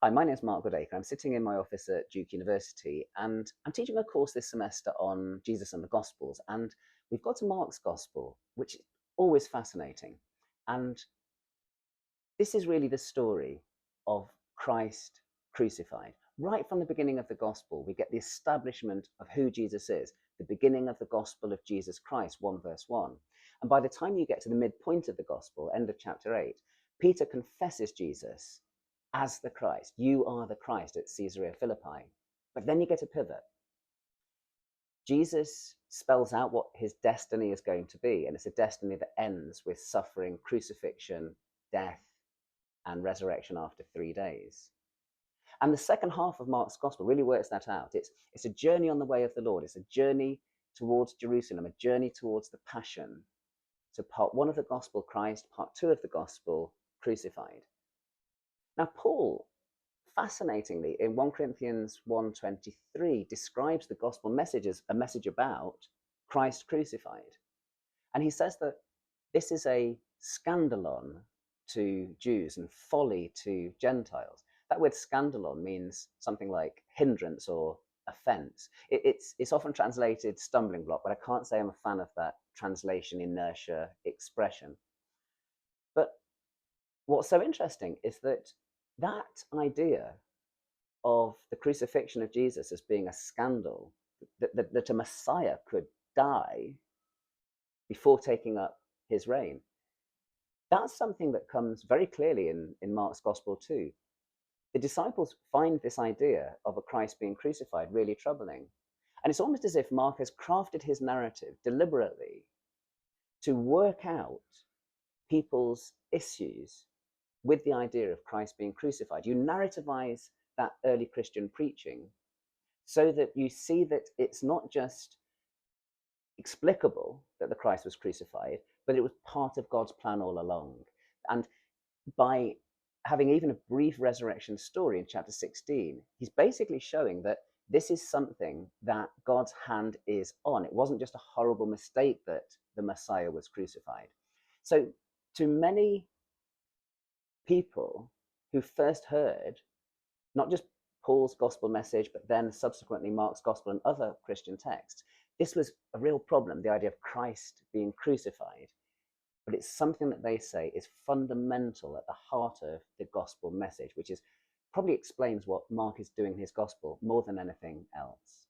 Hi, my name is Mark Goodacre. I'm sitting in my office at Duke University, and I'm teaching a course this semester on Jesus and the Gospels. And we've got to Mark's Gospel, which is always fascinating. And this is really the story of Christ crucified. Right from the beginning of the Gospel, we get the establishment of who Jesus is, the beginning of the Gospel of Jesus Christ, 1 verse 1. And by the time you get to the midpoint of the Gospel, end of chapter 8, Peter confesses Jesus as the Christ. You are the Christ at Caesarea Philippi. But then you get a pivot. Jesus spells out what his destiny is going to be, and it's a destiny that ends with suffering, crucifixion, death, and resurrection after 3 days. And the second half of Mark's gospel really works that out. It's a journey on the way of the Lord. It's a journey towards Jerusalem, a journey towards the passion. So part one of the gospel, Christ, part two of the gospel, crucified. Now, Paul, fascinatingly, in 1 Corinthians 1:23, describes the gospel message as a message about Christ crucified. And he says that this is a scandalon to Jews and folly to Gentiles. That word scandalon means something like hindrance or offense. It's often translated stumbling block, but I can't say I'm a fan of that translation inertia expression. But what's so interesting is that that idea of the crucifixion of Jesus as being a scandal, that a Messiah could die before taking up his reign, that's something that comes very clearly in Mark's gospel too. The disciples find this idea of a Christ being crucified really troubling. And it's almost as if Mark has crafted his narrative deliberately to work out people's issues with the idea of Christ being crucified. You narrativize that early Christian preaching so that you see that it's not just explicable that the Christ was crucified, but it was part of God's plan all along. And by having even a brief resurrection story in chapter 16, he's basically showing that this is something that God's hand is on. It wasn't just a horrible mistake that the Messiah was crucified. So, to many people who first heard not just Paul's gospel message, but then subsequently Mark's gospel and other Christian texts, this was a real problem, the idea of Christ being crucified. But it's something that they say is fundamental at the heart of the gospel message, which is probably explains what Mark is doing in his gospel more than anything else.